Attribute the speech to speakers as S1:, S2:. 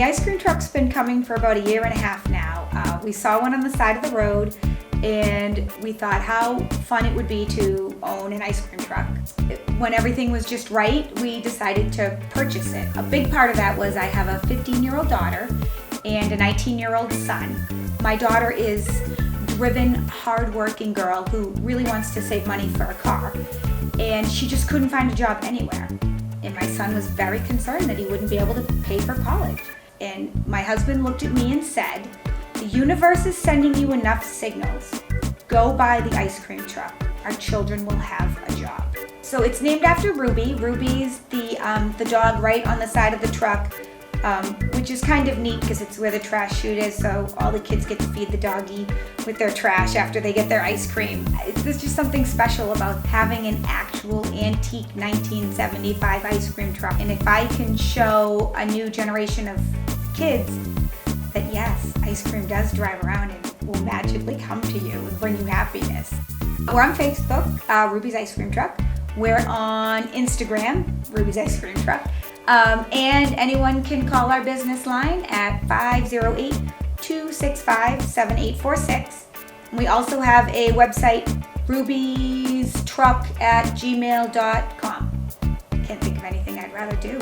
S1: The ice cream truck's been coming for about 1.5 years now. We saw one on the side of the road and we thought how fun it would be to own an ice cream truck. When everything was just right, we decided to purchase it. A big part of that was I have a 15-year-old daughter and a 19-year-old son. My daughter is a driven, hard-working girl who really wants to save money for a car, and she just couldn't find a job anywhere. And my son was very concerned that he wouldn't be able to pay for college. And my husband looked at me and said, "The universe is sending you enough signals. Go buy the ice cream truck. Our children will have a job." So it's named after Ruby. Ruby's the dog right on the side of the truck, which is kind of neat because it's where the trash chute is, so all the kids get to feed the doggy with their trash after they get their ice cream. There's just something special about having an actual antique 1975 ice cream truck. And if I can show a new generation of kids that yes, ice cream does drive around and will magically come to you and bring you happiness. We're on Facebook, Ruby's Ice Cream Truck. We're on Instagram, Ruby's Ice Cream Truck. And anyone can call our business line at 508-265-7846. We also have a website, rubystruck@gmail.com. Can't think of anything I'd rather do.